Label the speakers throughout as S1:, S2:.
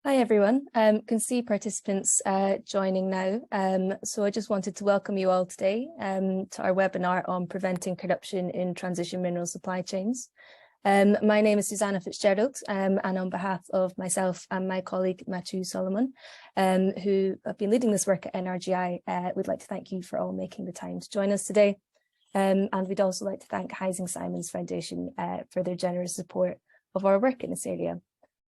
S1: Hi everyone, can see participants joining now. So I just wanted to welcome you all today to our webinar on preventing corruption in transition mineral supply chains. My name is Susannah Fitzgerald, and on behalf of myself and my colleague Matthieu Salomon, who have been leading this work at NRGI, we'd like to thank you for all making the time to join us today. And we'd also like to thank Heising Simons Foundation for their generous support of our work in this area.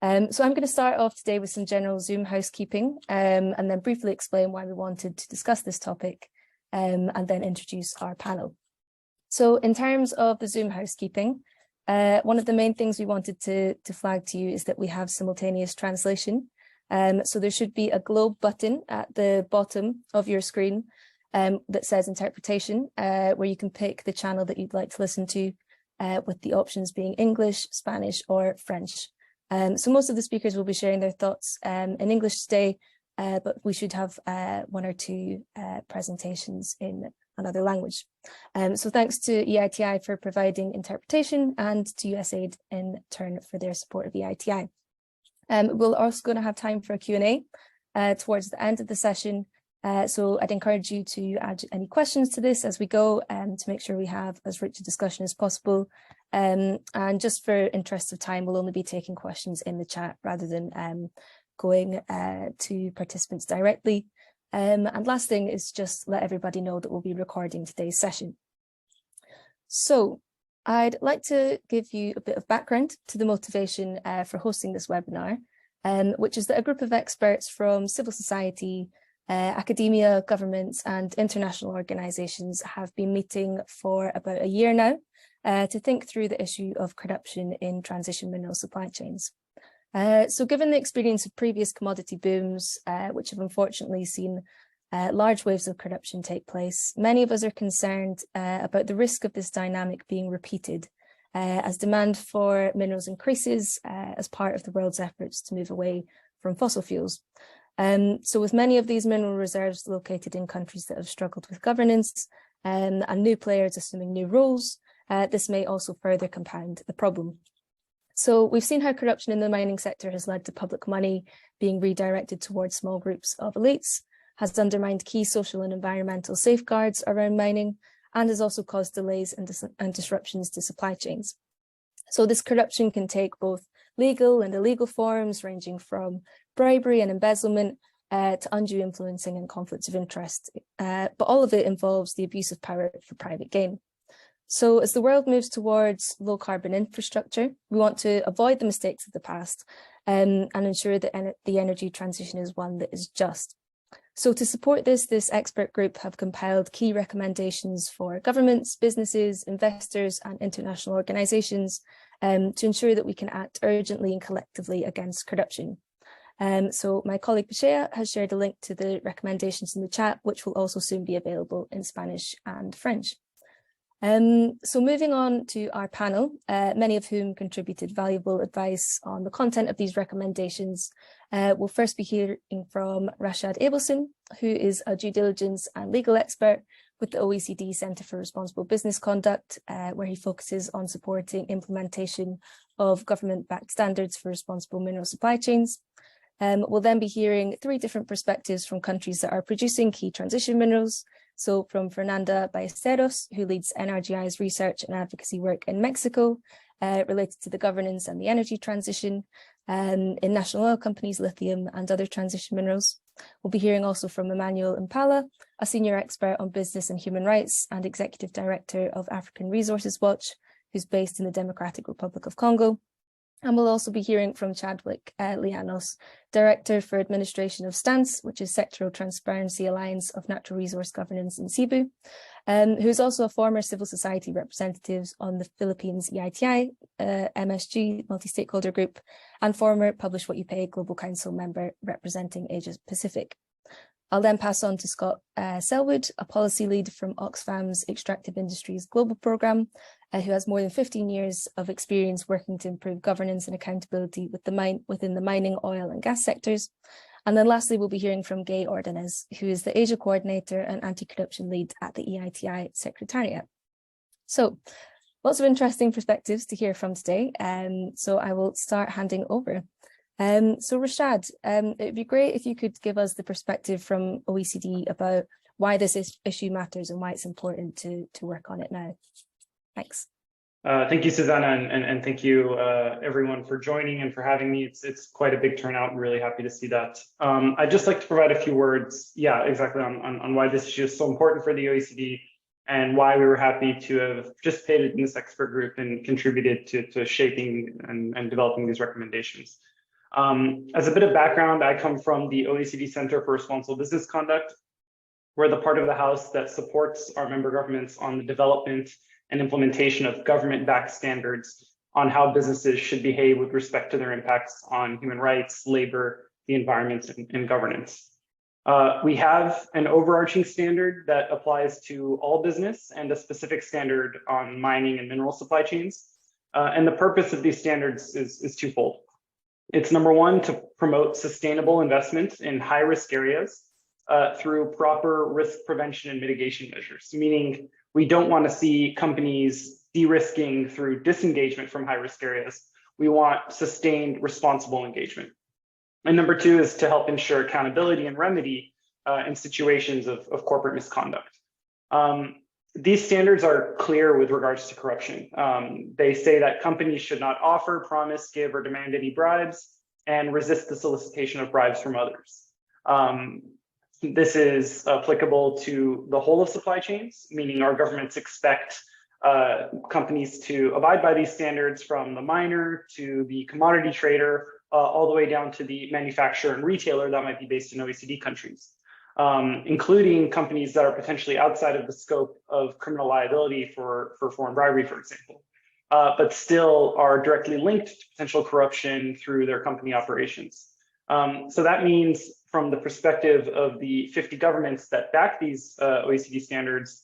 S1: So I'm going to start off today with some general Zoom housekeeping and then briefly explain why we wanted to discuss this topic and then introduce our panel. So in terms of the Zoom housekeeping, one of the main things we wanted to flag to you is that we have simultaneous translation. So there should be a globe button at the bottom of your screen that says interpretation, where you can pick the channel that you'd like to listen to, with the options being English, Spanish or French. So most of the speakers will be sharing their thoughts in English today, but we should have one or two presentations in another language. So thanks to EITI for providing interpretation and to USAID in turn for their support of EITI. We're also going to have time for a Q&A towards the end of the session. So I'd encourage you to add any questions to this as we go to make sure we have as rich a discussion as possible. And just for interest of time, we'll only be taking questions in the chat rather than going to participants directly. And last thing is just let everybody know that we'll be recording today's session. So I'd like to give you a bit of background to the motivation for hosting this webinar, which is that a group of experts from civil society, academia, governments and international organisations have been meeting for about a year now to think through the issue of corruption in transition mineral supply chains. So given the experience of previous commodity booms, which have unfortunately seen large waves of corruption take place, many of us are concerned about the risk of this dynamic being repeated as demand for minerals increases as part of the world's efforts to move away from fossil fuels. So with many of these mineral reserves located in countries that have struggled with governance and new players assuming new roles, this may also further compound the problem. So we've seen how corruption in the mining sector has led to public money being redirected towards small groups of elites, has undermined key social and environmental safeguards around mining, and has also caused delays and disruptions to supply chains. So this corruption can take both legal and illegal forms, ranging from bribery and embezzlement to undue influencing and conflicts of interest. But all of it involves the abuse of power for private gain. So as the world moves towards low carbon infrastructure, we want to avoid the mistakes of the past and ensure that the energy transition is one that is just. So to support this expert group have compiled key recommendations for governments, businesses, investors and international organisations to ensure that we can act urgently and collectively against corruption. So my colleague Ballesteros has shared a link to the recommendations in the chat, which will also soon be available in Spanish and French. So moving on to our panel, many of whom contributed valuable advice on the content of these recommendations. We'll first be hearing from Rashad Abelson, who is a due diligence and legal expert with the OECD Centre for Responsible Business Conduct, where he focuses on supporting implementation of government-backed standards for responsible mineral supply chains. We'll then be hearing three different perspectives from countries that are producing key transition minerals. So from Fernanda Ballesteros, who leads NRGI's research and advocacy work in Mexico, related to the governance and the energy transition in national oil companies, lithium and other transition minerals. We'll be hearing also from Emmanuel Umpula, a senior expert on business and human rights and executive director of African Resources Watch, who's based in the Democratic Republic of Congo. And we'll also be hearing from Chadwick Lianos, Director for Administration of STANCE, which is Sectoral Transparency Alliance of Natural Resource Governance in Cebu, who is also a former civil society representative on the Philippines EITI, MSG, multi-stakeholder group, and former Publish What You Pay Global Council member representing Asia Pacific. I'll then pass on to Scott Selwood, a policy lead from Oxfam's Extractive Industries Global Programme, who has more than 15 years of experience working to improve governance and accountability within the mining, oil and gas sectors. And then lastly, we'll be hearing from Gay Ordonez, who is the Asia Coordinator and Anti-Corruption Lead at the EITI Secretariat. So lots of interesting perspectives to hear from today. So I will start handing over. So Rashad, it'd be great if you could give us the perspective from OECD about why this issue matters and why it's important to work on it now. Thanks.
S2: Thank you, Susannah, and thank you everyone for joining and for having me. It's quite a big turnout. I'm really happy to see that. I'd just like to provide a few words, exactly on why this issue is so important for the OECD and why we were happy to have participated in this expert group and contributed to shaping and developing these recommendations. As a bit of background, I come from the OECD Center for Responsible Business Conduct. We're the part of the House that supports our member governments on the development and implementation of government-backed standards on how businesses should behave with respect to their impacts on human rights, labor, the environment, and governance. We have an overarching standard that applies to all business and a specific standard on mining and mineral supply chains. And the purpose of these standards is twofold. It's number one, to promote sustainable investment in high-risk areas through proper risk prevention and mitigation measures, meaning we don't want to see companies de-risking through disengagement from high-risk areas. We want sustained, responsible engagement. And number two is to help ensure accountability and remedy in situations of corporate misconduct. These standards are clear with regards to corruption. They say that companies should not offer, promise, give, or demand any bribes and resist the solicitation of bribes from others. This is applicable to the whole of supply chains, meaning our governments expect companies to abide by these standards from the miner to the commodity trader, all the way down to the manufacturer and retailer that might be based in OECD countries, including companies that are potentially outside of the scope of criminal liability for foreign bribery, for example, but still are directly linked to potential corruption through their company operations. So that means, from the perspective of the 50 governments that back these OECD standards,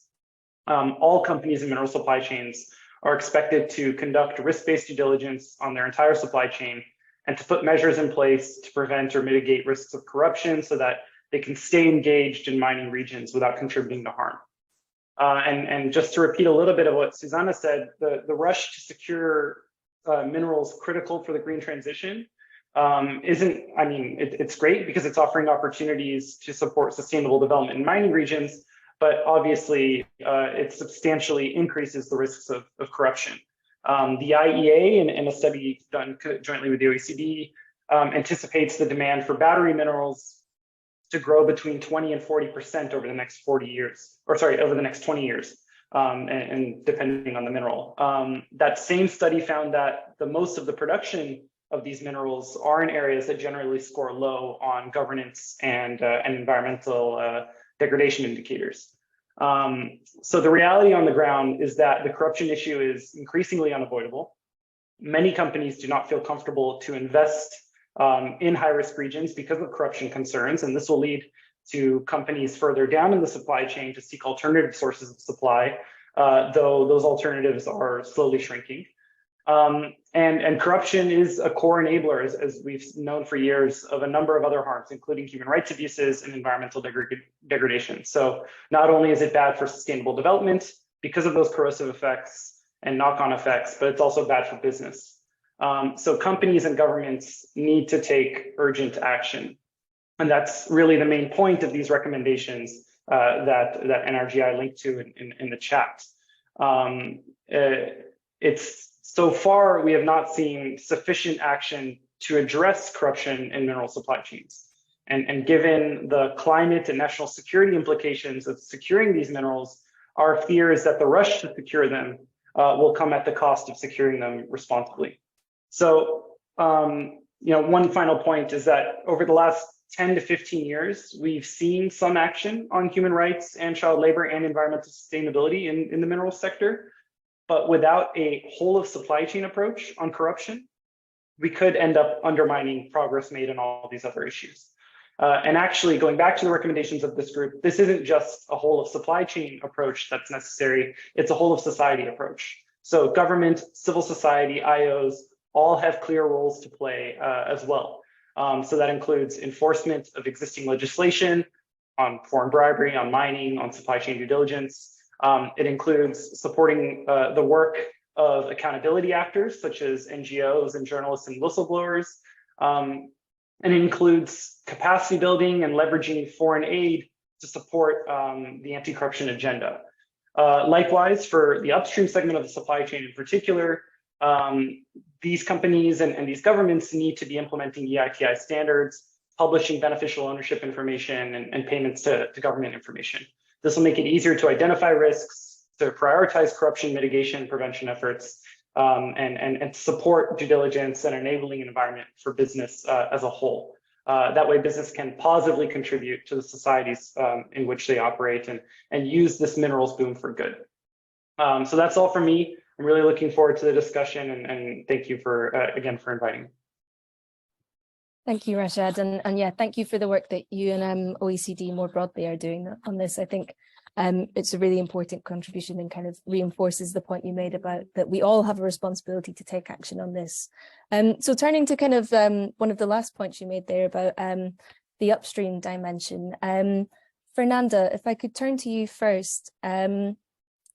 S2: all companies in mineral supply chains are expected to conduct risk-based due diligence on their entire supply chain and to put measures in place to prevent or mitigate risks of corruption so that they can stay engaged in mining regions without contributing to harm. And just to repeat a little bit of what Susannah said, the rush to secure minerals critical for the green transition it's great because it's offering opportunities to support sustainable development in mining regions, but obviously it substantially increases the risks of corruption. The IEA, in a study done jointly with the OECD, anticipates the demand for battery minerals to grow between 20 and 40% over the next 40 years, over the next 20 years, and depending on the mineral. That same study found that the most of the production of these minerals are in areas that generally score low on governance and environmental degradation indicators. So the reality on the ground is that the corruption issue is increasingly unavoidable. Many companies do not feel comfortable to invest in high-risk regions because of corruption concerns, and this will lead to companies further down in the supply chain to seek alternative sources of supply, though those alternatives are slowly shrinking. And corruption is a core enabler, as we've known for years, of a number of other harms, including human rights abuses and environmental degradation. So not only is it bad for sustainable development because of those corrosive effects and knock-on effects, but it's also bad for business. So companies and governments need to take urgent action. And that's really the main point of these recommendations that NRGI linked to in the chat. So far, we have not seen sufficient action to address corruption in mineral supply chains. And given the climate and national security implications of securing these minerals, our fear is that the rush to secure them will come at the cost of securing them responsibly. So, one final point is that over the last 10 to 15 years, we've seen some action on human rights and child labor and environmental sustainability in the mineral sector. But without a whole of supply chain approach on corruption, we could end up undermining progress made on all these other issues. And actually, going back to the recommendations of this group, this isn't just a whole of supply chain approach that's necessary, it's a whole of society approach. So government, civil society, IOs, all have clear roles to play as well. So that includes enforcement of existing legislation on foreign bribery, on mining, on supply chain due diligence. It includes supporting the work of accountability actors, such as NGOs and journalists and whistleblowers, And it includes capacity building and leveraging foreign aid to support the anti-corruption agenda. Likewise, for the upstream segment of the supply chain in particular, these companies and these governments need to be implementing EITI standards, publishing beneficial ownership information, and payments to government information. This will make it easier to identify risks, to prioritize corruption mitigation and prevention efforts, and support due diligence and enabling an environment for business as a whole. That way business can positively contribute to the societies in which they operate and use this minerals boom for good. So that's all for me. I'm really looking forward to the discussion, and thank you for, again, for inviting me.
S1: Thank you, Rashad. And yeah, thank you for the work that you and OECD more broadly are doing on this. I think it's a really important contribution and kind of reinforces the point you made about that we all have a responsibility to take action on this. So turning to kind of one of the last points you made there about the upstream dimension. Fernanda, if I could turn to you first.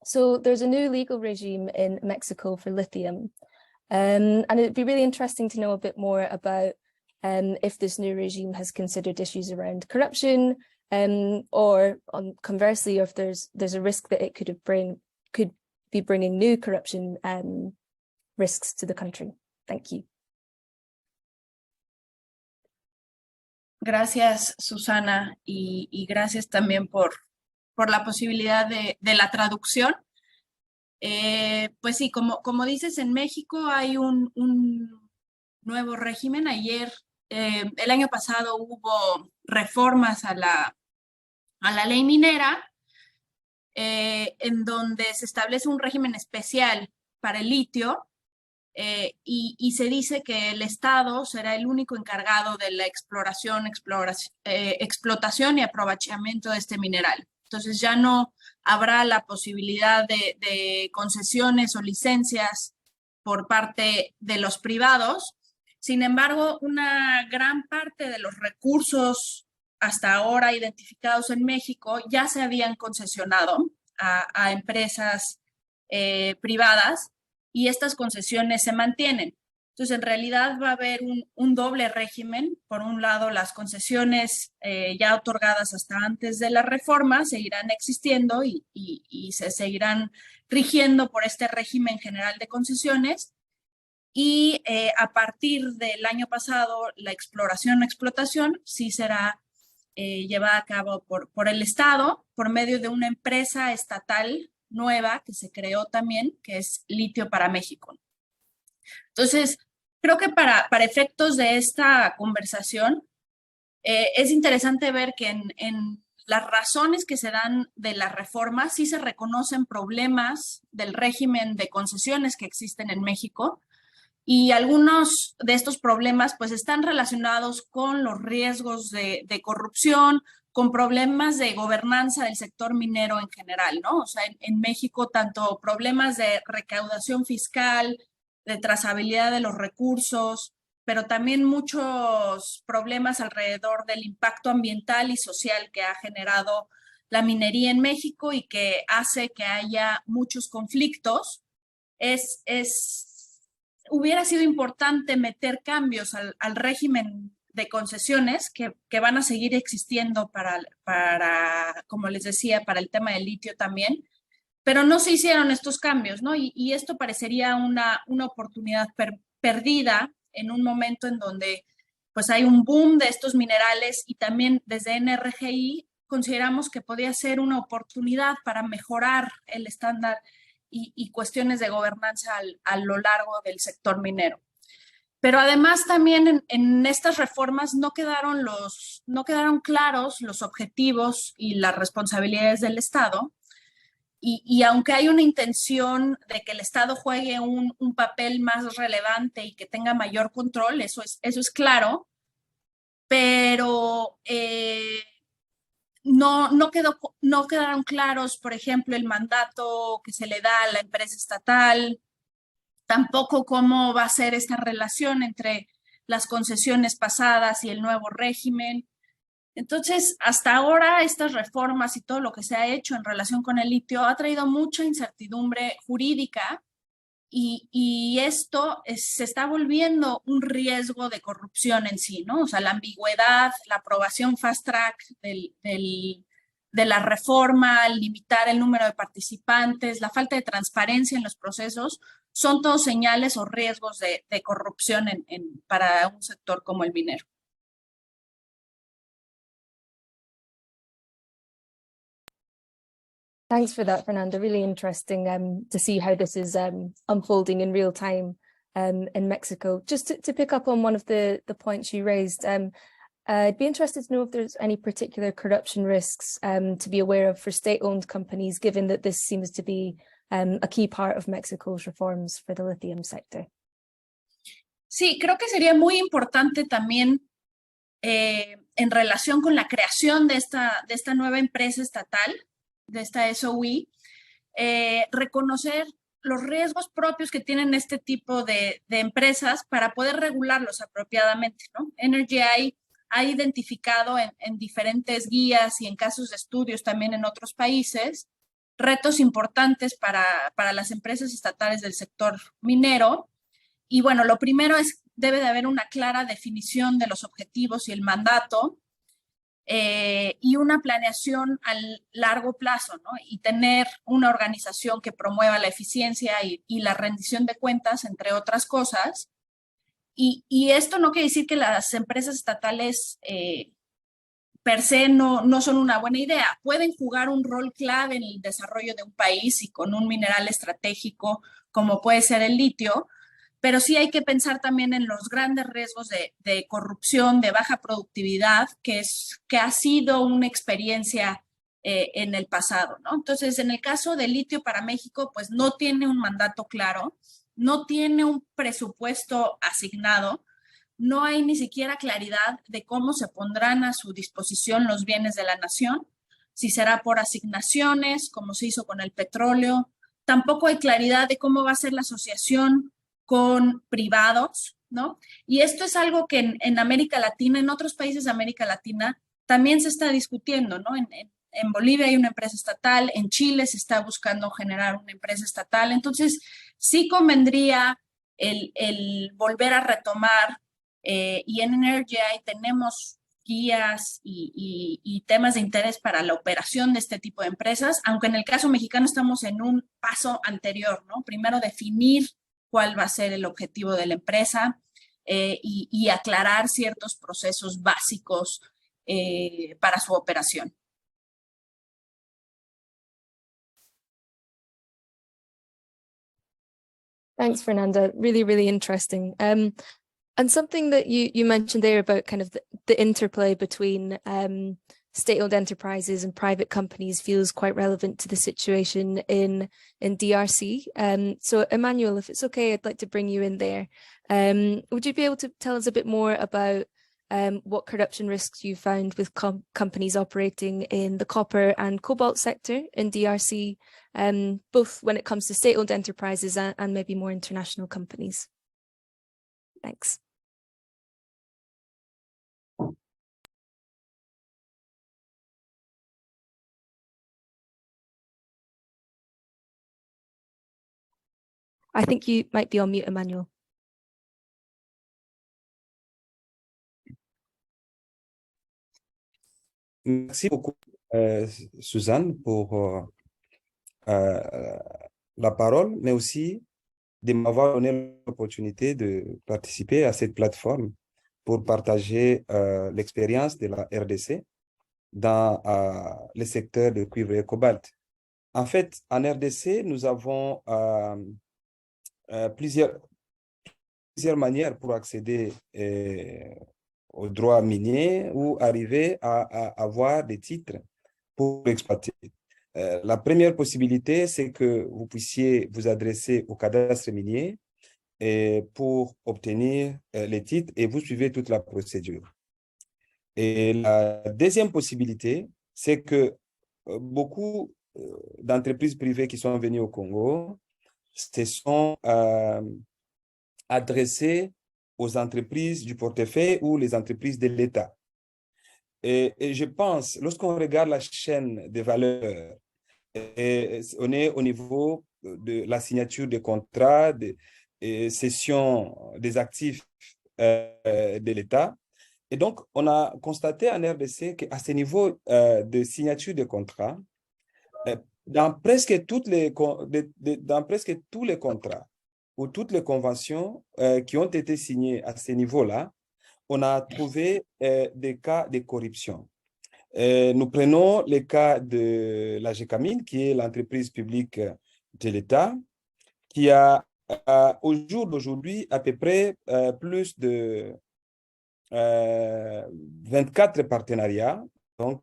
S1: So there's a new legal regime in Mexico for lithium. And it'd be really interesting to know a bit more about if this new regime has considered issues around corruption, or conversely, if there's a risk that it could be bringing new corruption risks to the country. Thank you.
S3: Gracias, Susana, y gracias también por la posibilidad de la traducción. Pues sí, como dices, en México hay un nuevo régimen. Ayer, el año pasado hubo reformas a la ley minera, en donde se establece un régimen especial para el litio, y se dice que el Estado será el único encargado de la explotación y aprovechamiento de este mineral. Entonces ya no habrá la posibilidad de concesiones o licencias por parte de los privados. Sin embargo, una gran parte de los recursos hasta ahora identificados en México ya se habían concesionado a empresas privadas, y estas concesiones se mantienen. Entonces, en realidad va a haber un doble régimen. Por un lado, las concesiones ya otorgadas hasta antes de la reforma seguirán existiendo y se seguirán rigiendo por este régimen general de concesiones. Y a partir del año pasado, la explotación sí será llevada a cabo por el Estado, por medio de una empresa estatal nueva que se creó también, que es Litio para México. Entonces, creo que para efectos de esta conversación, es interesante ver que en las razones que se dan de la reforma sí se reconocen problemas del régimen de concesiones que existen en México, y algunos de estos problemas pues están relacionados con los riesgos de corrupción, con problemas de gobernanza del sector minero en general, ¿no? O sea, en México tanto problemas de recaudación fiscal, de trazabilidad de los recursos, pero también muchos problemas alrededor del impacto ambiental y social que ha generado la minería en México y que hace que haya muchos conflictos. Hubiera sido importante meter cambios al régimen de concesiones que van a seguir existiendo para, como les decía, para el tema del litio también, pero no se hicieron estos cambios, ¿no? Y esto parecería una oportunidad perdida en un momento en donde pues hay un boom de estos minerales, y también desde NRGI consideramos que podía ser una oportunidad para mejorar el estándar y cuestiones de gobernanza a lo largo del sector minero. Pero además también en estas reformas no quedaron claros los objetivos y las responsabilidades del Estado. Y aunque hay una intención de que el Estado juegue un papel más relevante y que tenga mayor control, eso es claro, pero no quedaron claros, por ejemplo, el mandato que se le da a la empresa estatal, tampoco cómo va a ser esta relación entre las concesiones pasadas y el nuevo régimen. Entonces, hasta ahora estas reformas y todo lo que se ha hecho en relación con el litio ha traído mucha incertidumbre jurídica y esto se está volviendo un riesgo de corrupción en sí, ¿no? O sea, la ambigüedad, la aprobación fast track de la reforma, limitar el número de participantes, la falta de transparencia en los procesos, son todos señales o riesgos de corrupción para un sector como el minero.
S1: Thanks for that, Fernanda. Really interesting to see how this is unfolding in real time in Mexico. Just to pick up on one of the points you raised, I'd be interested to know if there's any particular corruption risks to be aware of for state-owned companies, given that this seems to be a key part of Mexico's reforms for the lithium sector.
S3: Sí, creo que sería muy importante también en relación con la creación de esta nueva empresa estatal, de esta SOE, reconocer los riesgos propios que tienen este tipo de empresas para poder regularlos apropiadamente, ¿no? NRGI ha identificado en diferentes guías y en casos de estudios también en otros países retos importantes para las empresas estatales del sector minero. Y bueno, lo primero es debe de haber una clara definición de los objetivos y el mandato, y una planeación a largo plazo, ¿no? Y tener una organización que promueva la eficiencia y la rendición de cuentas, entre otras cosas. Y esto no quiere decir que las empresas estatales per se no son una buena idea. Pueden jugar un rol clave en el desarrollo de un país y con un mineral estratégico como puede ser el litio, pero sí hay que pensar también en los grandes riesgos de corrupción, de baja productividad, que ha sido una experiencia en el pasado, ¿no? Entonces, en el caso del litio para México, pues no tiene un mandato claro, no tiene un presupuesto asignado, no hay ni siquiera claridad de cómo se pondrán a su disposición los bienes de la nación, si será por asignaciones, como se hizo con el petróleo. Tampoco hay claridad de cómo va a ser la asociación con privados, ¿no? Y esto es algo que en América Latina, en otros países de América Latina, también se está discutiendo, ¿no? En Bolivia hay una empresa estatal, en Chile se está buscando generar una empresa estatal. Entonces, sí convendría el volver a retomar, y en NRGI tenemos guías y temas de interés para la operación de este tipo de empresas, aunque en el caso mexicano estamos en un paso anterior, ¿no? Primero definir cuál va a ser el objetivo de la empresa, y aclarar ciertos procesos básicos para su operación.
S1: Thanks, Fernanda. Really, really interesting. And something that you mentioned there about kind of the interplay between state-owned enterprises and private companies feels quite relevant to the situation in DRC. So Emmanuel, if it's okay, I'd like to bring you in there. Would you be able to tell us a bit more about what corruption risks you found with companies operating in the copper and cobalt sector in DRC, both when it comes to state-owned enterprises and maybe more international companies? Thanks. I think you might be on mute, Emmanuel.
S4: Merci beaucoup, Suzanne, pour la parole, mais aussi de m'avoir donné l'opportunité de participer à cette plateforme pour partager l'expérience de la RDC dans le secteur de cuivre et cobalt. En fait, en RDC, nous avons plusieurs manières pour accéder aux droits miniers ou arriver à avoir des titres pour exploiter. La première possibilité, c'est que vous puissiez vous adresser au cadastre minier pour obtenir les titres et vous suivez toute la procédure. Et la deuxième possibilité, c'est que beaucoup d'entreprises privées qui sont venues au Congo se sont adressées aux entreprises du portefeuille ou les entreprises de l'État. Et je pense, lorsqu'on regarde la chaîne de valeur, on est au niveau de la signature des contrats, de cession des actifs de l'État. Et donc, on a constaté en RDC qu'à ce niveau de signature de contrats, dans presque dans presque tous les contrats ou toutes les conventions qui ont été signées à ce niveau-là, on a trouvé des cas de corruption. Nous prenons le cas de la GECAMIN, qui est l'entreprise publique de l'État, qui a au jour d'aujourd'hui à peu près plus de 24 partenariats. Donc,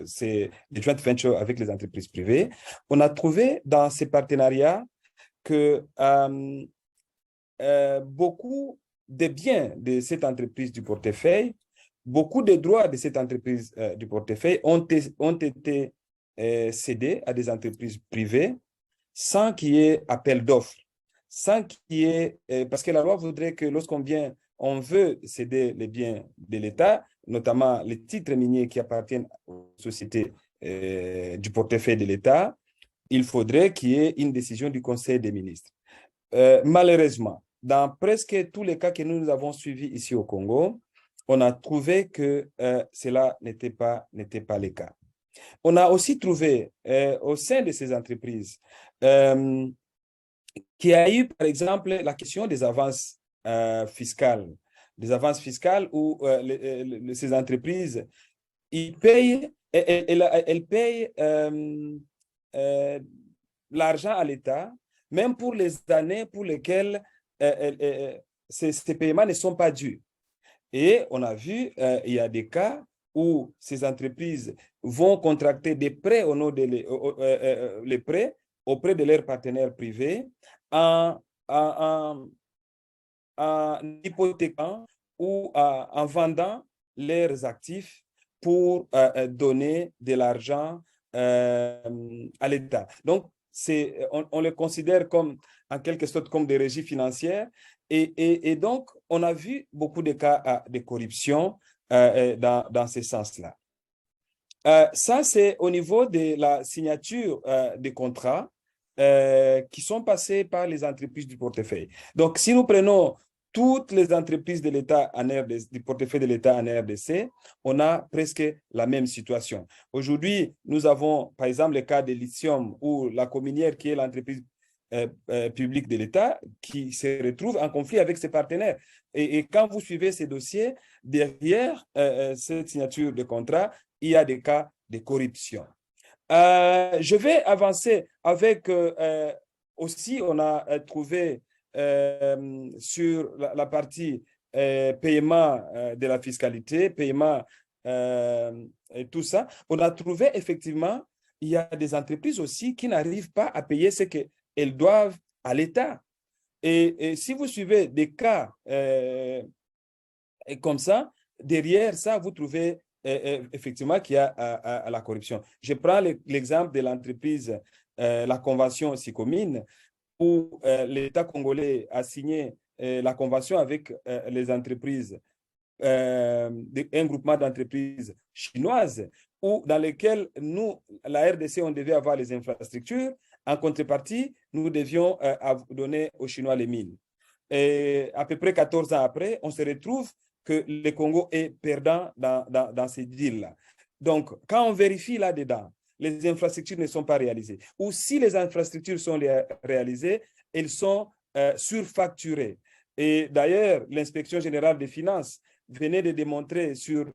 S4: c'est des joint ventures avec les entreprises privées. On a trouvé dans ces partenariats que beaucoup des biens de cette entreprise du portefeuille, beaucoup de droits de cette entreprise du portefeuille ont été cédés à des entreprises privées sans qu'il y ait appel d'offres, sans qu'il y ait, parce que la loi voudrait que on veut céder les biens de l'État, notamment les titres miniers qui appartiennent aux sociétés du portefeuille de l'État, il faudrait qu'il y ait une décision du Conseil des ministres. Malheureusement, dans presque tous les cas que nous avons suivis ici au Congo, on a trouvé que cela n'était pas le cas. On a aussi trouvé au sein de ces entreprises qu'il y a eu, par exemple, la question des avances fiscales. Des avances fiscales où ces entreprises, elles payent l'argent à l'État, même pour les années pour lesquelles ces paiements ne sont pas dus. Et on a vu, il y a des cas où ces entreprises vont contracter des prêts au nom les prêts auprès de leurs partenaires privés en hypothéquant ou en vendant leurs actifs pour donner de l'argent à l'État. Donc, on les considère comme, en quelque sorte, comme des régies financières. Et donc, on a vu beaucoup de cas de corruption dans ce sens-là. Ça, c'est au niveau de la signature des contrats qui sont passés par les entreprises du portefeuille. Donc, si nous prenons toutes les entreprises de l'État du portefeuille de l'État en RDC, on a presque la même situation. Aujourd'hui, nous avons, par exemple, le cas de lithium ou la cominière qui est l'entreprise publique de l'État qui se retrouve en conflit avec ses partenaires. Et quand vous suivez ces dossiers, derrière cette signature de contrat, il y a des cas de corruption. Je vais avancer avec aussi, on a trouvé sur la partie paiement de la fiscalité, paiement et tout ça, on a trouvé effectivement, il y a des entreprises aussi qui n'arrivent pas à payer ce qu'elles doivent à l'État. Et si vous suivez des cas comme ça, derrière ça, vous trouvez effectivement qu'il y a la corruption. Je prends l'exemple de l'entreprise, la convention Sicomine, où l'État congolais a signé la convention avec les entreprises, un groupement d'entreprises chinoises, dans lesquelles nous, la RDC, on devait avoir les infrastructures. En contrepartie, nous devions donner aux Chinois les mines. Et à peu près 14 ans après, on se retrouve que le Congo est perdant dans ces deals-là. Donc, quand on vérifie là-dedans, les infrastructures ne sont pas réalisées. Ou si les infrastructures sont réalisées, elles sont surfacturées. Et d'ailleurs, l'inspection générale des finances venait de démontrer sur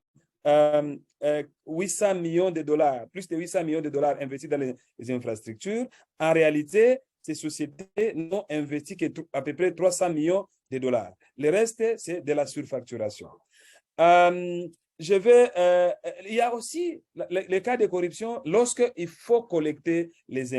S4: 800 millions de dollars, plus de 800 millions de dollars investis dans les infrastructures. En réalité, ces sociétés n'ont investi qu'à peu près 300 millions de dollars. Le reste, c'est de la surfacturation. Il y a aussi les cas de corruption lorsqu'il faut collecter les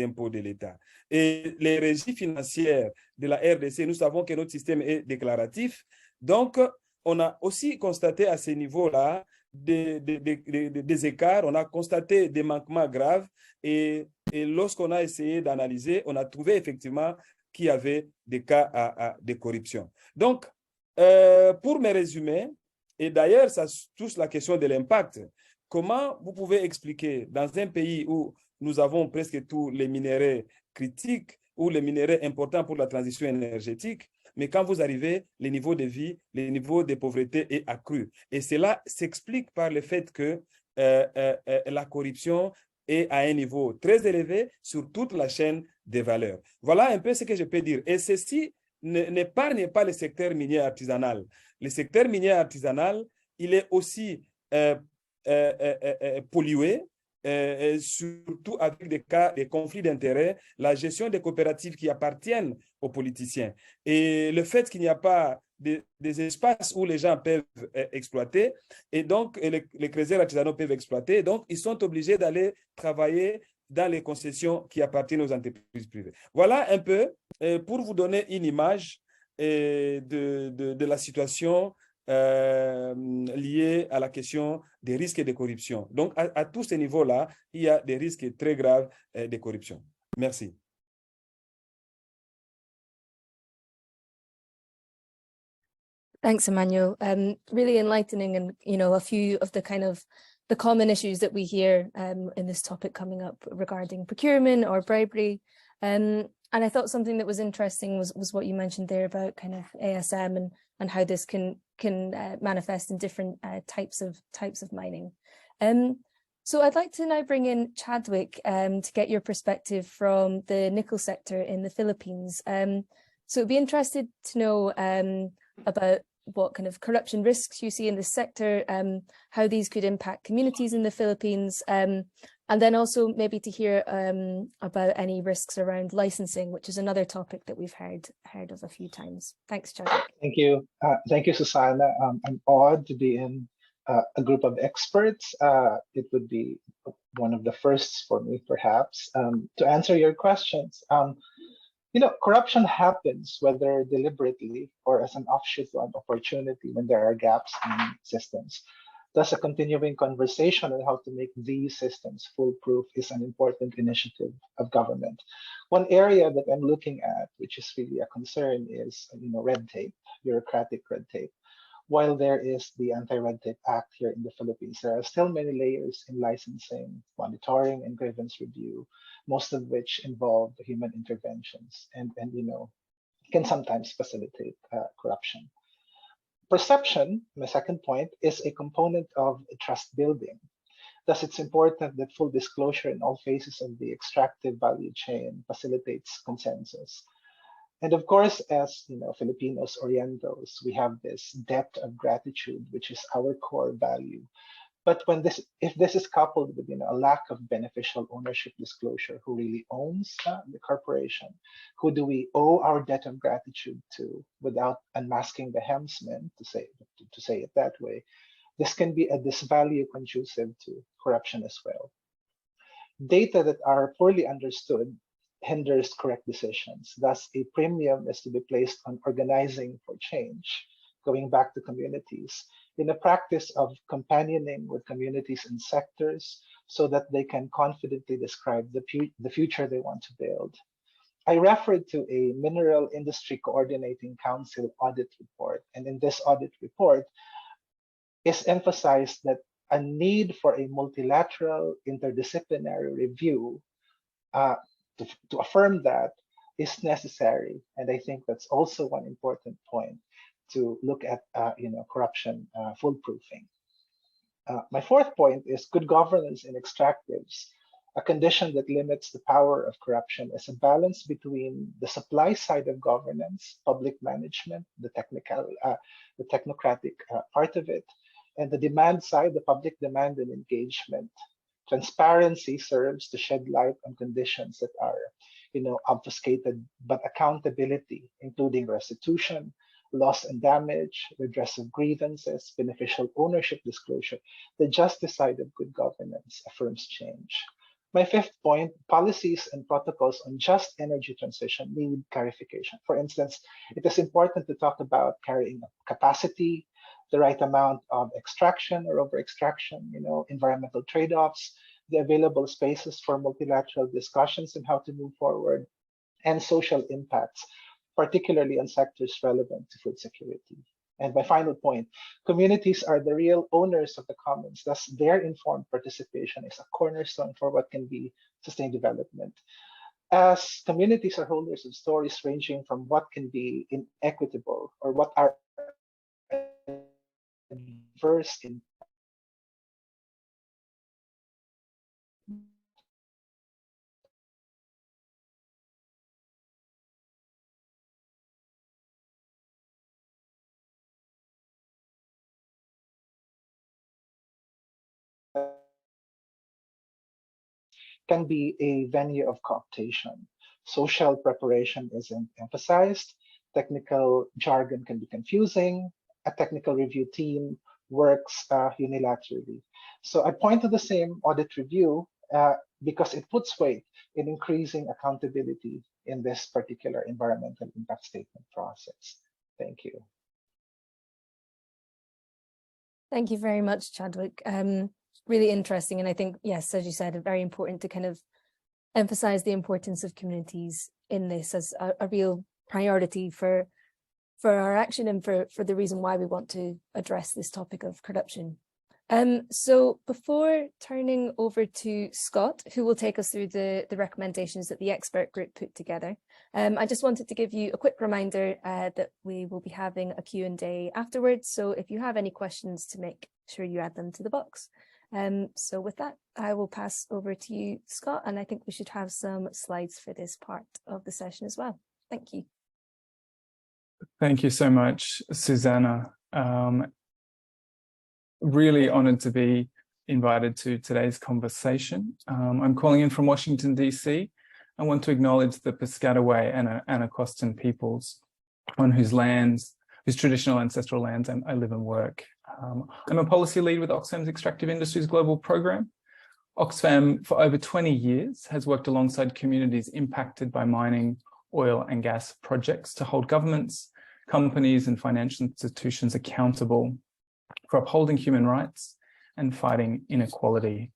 S4: impôts de l'État. Et les régies financières de la RDC, nous savons que notre système est déclaratif. Donc, on a aussi constaté à ce niveau-là des écarts, on a constaté des manquements graves et lorsqu'on a essayé d'analyser, on a trouvé effectivement qu'il y avait des cas de corruption. Donc, pour me résumer, et d'ailleurs, ça touche la question de l'impact. Comment vous pouvez expliquer dans un pays où nous avons presque tous les minéraux critiques ou les minéraux importants pour la transition énergétique. Mais quand vous arrivez, le niveau de vie, le niveau de pauvreté est accru. Et cela s'explique par le fait que la corruption est à un niveau très élevé sur toute la chaîne des valeurs. Voilà un peu ce que je peux dire. Et ceci n'épargne pas le secteur minier artisanal. Le secteur minier artisanal, il est aussi pollué, surtout avec des cas de conflits d'intérêts, la gestion des coopératives qui appartiennent aux politiciens. Et le fait qu'il n'y a pas des espaces où les gens peuvent exploiter, et donc les créateurs artisanaux peuvent exploiter, donc ils sont obligés d'aller travailler dans les concessions qui appartiennent aux entreprises privées. Voilà un peu pour vous donner une image de la situation liée à la question des risques de corruption. Donc, à tous ces niveaux-là, il y a des risques très graves de corruption. Merci.
S1: Thanks, Emmanuel. Really enlightening, and a few of the kind of the common issues that we hear in this topic coming up regarding procurement or bribery. And I thought something that was interesting was what you mentioned there about kind of ASM and how this can manifest in different types of mining. So I'd like to now bring in Chadwick to get your perspective from the nickel sector in the Philippines. So I'd be interested to know about what kind of corruption risks you see in this sector, how these could impact communities in the Philippines, and then also maybe to hear about any risks around licensing, which is another topic that we've heard of a few times. Thanks, Chadwick.
S5: Thank you. Thank you, Susannah. I'm awed to be in a group of experts. It would be one of the firsts for me, perhaps. To answer your questions, corruption happens, whether deliberately or as an offshoot of an opportunity when there are gaps in systems. Thus, a continuing conversation on how to make these systems foolproof is an important initiative of government. One area that I'm looking at, which is really a concern, is red tape, bureaucratic red tape. While there is the Anti-Red Tape Act here in the Philippines, there are still many layers in licensing, monitoring, and grievance review, most of which involve human interventions and can sometimes facilitate corruption. Perception, my second point, is a component of trust building. Thus, it's important that full disclosure in all phases of the extractive value chain facilitates consensus. And of course, as Filipinos, Orientals, we have this debt of gratitude, which is our core value. But if this is coupled with a lack of beneficial ownership disclosure, who really owns the corporation? Who do we owe our debt of gratitude to, without unmasking the helmsman, to say it that way? This can be a disvalue conducive to corruption as well. Data that are poorly understood hinders correct decisions. Thus, a premium is to be placed on organizing for change, going back to communities, in a practice of companioning with communities and sectors so that they can confidently describe the future they want to build. I referred to a Mineral Industry Coordinating Council audit report, and in this audit report is emphasized that a need for a multilateral interdisciplinary review to affirm that is necessary. And I think that's also one important point to look at corruption foolproofing. My fourth point is good governance in extractives. A condition that limits the power of corruption is a balance between the supply side of governance, public management, the technocratic part of it, and the demand side, the public demand and engagement. Transparency serves to shed light on conditions that are, obfuscated, but accountability, including restitution, loss and damage, redress of grievances, beneficial ownership disclosure, the justice side of good governance affirms change. My fifth point, policies and protocols on just energy transition need clarification. For instance, it is important to talk about carrying capacity, the right amount of extraction or over-extraction, environmental trade-offs, the available spaces for multilateral discussions and how to move forward, and social impacts, particularly on sectors relevant to food security. And my final point, communities are the real owners of the commons, thus their informed participation is a cornerstone for what can be sustained development. As communities are holders of stories ranging from what can be inequitable or what are adverse in can be a venue of cooptation. Social preparation isn't emphasized, technical jargon can be confusing, a technical review team works unilaterally. So I point to the same audit review because it puts weight in increasing accountability in this particular environmental impact statement process. Thank you.
S1: Thank you very much, Chadwick. Really interesting. And I think, yes, as you said, very important to kind of emphasize the importance of communities in this as a real priority for our action and for the reason why we want to address this topic of corruption. So before turning over to Scott, who will take us through the recommendations that the expert group put together, I just wanted to give you a quick reminder that we will be having a Q&A afterwards. So if you have any questions, to make sure you add them to the box. So with that, I will pass over to you, Scott, and I think we should have some slides for this part of the session as well. Thank you.
S6: Thank you so much, Susannah. Really honoured to be invited to today's conversation. I'm calling in from Washington, D.C. I want to acknowledge the Piscataway and Anacostan peoples on whose lands, whose traditional ancestral lands I live and work. I'm a policy lead with Oxfam's Extractive Industries Global Program. Oxfam, for over 20 years, has worked alongside communities impacted by mining, oil and gas projects to hold governments, companies and financial institutions accountable for upholding human rights and fighting inequality.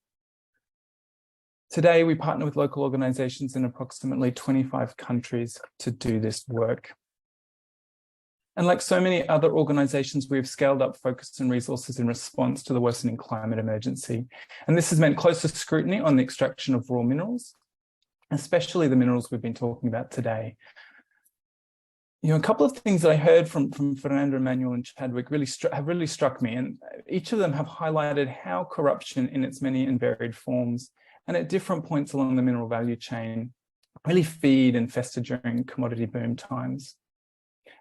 S6: Today, we partner with local organisations in approximately 25 countries to do this work. And like so many other organisations, we've scaled up focus and resources in response to the worsening climate emergency. And this has meant closer scrutiny on the extraction of raw minerals, especially the minerals we've been talking about today. You know, a couple of things that I heard from Fernanda, Emmanuel and Chadwick have really struck me, and each of them have highlighted how corruption in its many and varied forms and at different points along the mineral value chain really feed and fester during commodity boom times.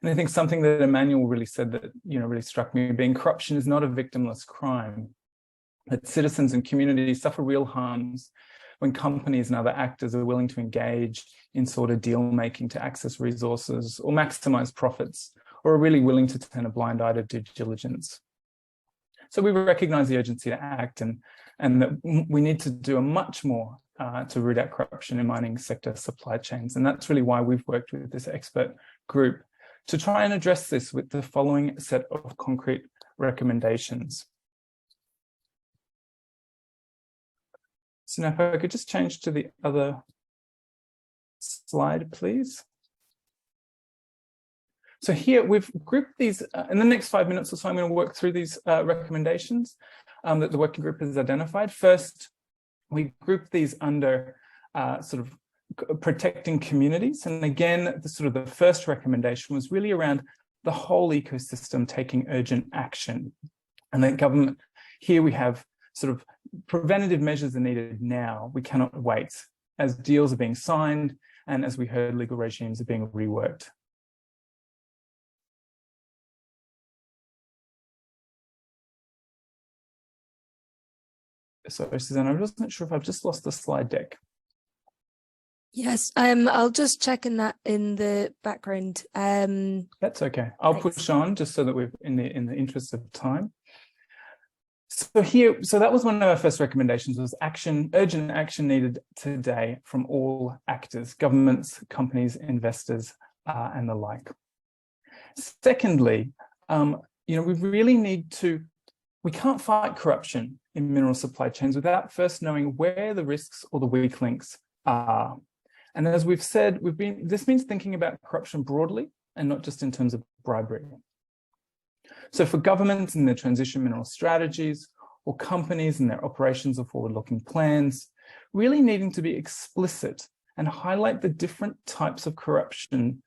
S6: And I think something that Emmanuel really said that, you know, really struck me, being corruption is not a victimless crime, that citizens and communities suffer real harms when companies and other actors are willing to engage in sort of deal making to access resources or maximize profits, or are really willing to turn a blind eye to due diligence. So we recognize the urgency to act and that we need to do a much more to root out corruption in mining sector supply chains. And that's really why we've worked with this expert group to try and address this with the following set of concrete recommendations. So now if I could just change to the other slide, please. So here we've grouped these, in the next 5 minutes or so, I'm going to work through these recommendations that the working group has identified. First, we group these under sort of protecting communities. And again, the first recommendation was really around the whole ecosystem taking urgent action. And then government, here we have sort of preventative measures are needed now. We cannot wait as deals are being signed and as we heard, legal regimes are being reworked. Sorry, Susannah, I wasn't sure if I've just lost the slide deck.
S1: Yes, I'll just check in the background.
S6: That's okay. I'll push on just so that we're in the interest of time. So that was one of our first recommendations, was action, urgent action needed today from all actors, governments, companies, investors, and the like. Secondly, you know, we really need to, we can't fight corruption in mineral supply chains without first knowing where the risks or the weak links are. And as we've said, this means thinking about corruption broadly and not just in terms of bribery. So for governments and their transition mineral strategies, or companies and their operations or forward-looking plans, really needing to be explicit and highlight the different types of corruption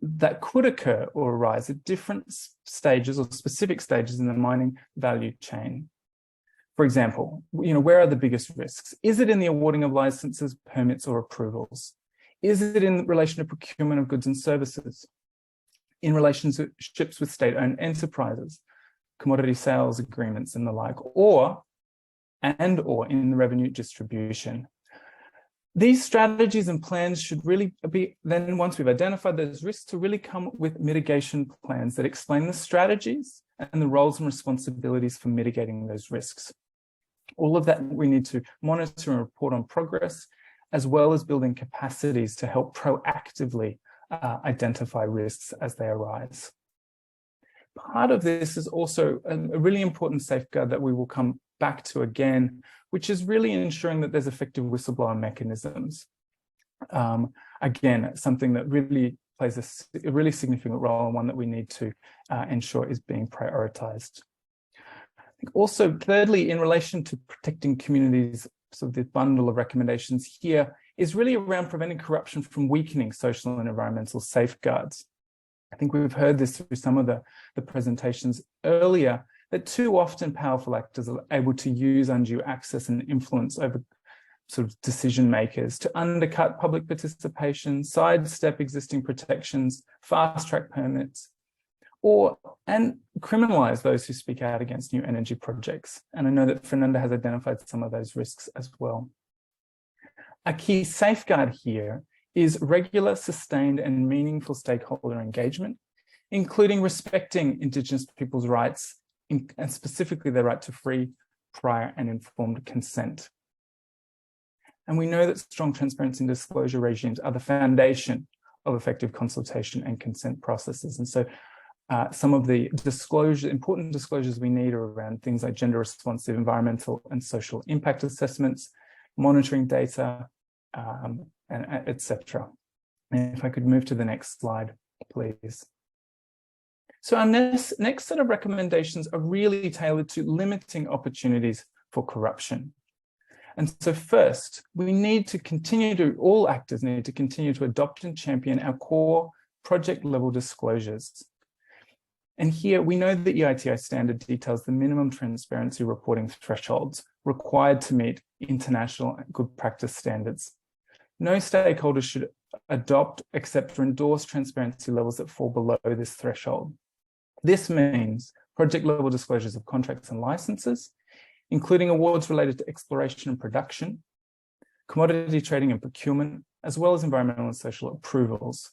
S6: that could occur or arise at different stages or specific stages in the mining value chain. For example, where are the biggest risks? Is it in the awarding of licenses, permits, or approvals? Is it in relation to procurement of goods and services? In relationships with state-owned enterprises, commodity sales agreements and the like, or in the revenue distribution? These strategies and plans should really be, then once we've identified those risks, to really come with mitigation plans that explain the strategies and the roles and responsibilities for mitigating those risks. All of that we need to monitor and report on progress, as well as building capacities to help proactively identify risks as they arise. Part of this is also a really important safeguard that we will come back to again, which is really ensuring that there's effective whistleblower mechanisms. Again, something that really plays a really significant role, and one that we need to ensure is being prioritized. I think also, thirdly, in relation to protecting communities, so the bundle of recommendations here is really around preventing corruption from weakening social and environmental safeguards. I think we've heard this through some of the presentations earlier, that too often powerful actors are able to use undue access and influence over sort of decision makers to undercut public participation, sidestep existing protections, fast-track permits, and criminalize those who speak out against new energy projects. And I know that Fernanda has identified some of those risks as well. A key safeguard here is regular, sustained, and meaningful stakeholder engagement, including respecting Indigenous people's rights, and specifically their right to free, prior, and informed consent. And we know that strong transparency and disclosure regimes are the foundation of effective consultation and consent processes. And so some of the important disclosures we need are around things like gender responsive environmental and social impact assessments, monitoring data, and etc. And if I could move to the next slide, please. So our next set of recommendations are really tailored to limiting opportunities for corruption. And so first, all actors need to continue to adopt and champion our core project level disclosures. And here we know that the EITI standard details the minimum transparency reporting thresholds required to meet international good practice standards. No stakeholders should adopt, accept, or endorse transparency levels that fall below this threshold. This means project level disclosures of contracts and licenses, including awards related to exploration and production, commodity trading and procurement, as well as environmental and social approvals.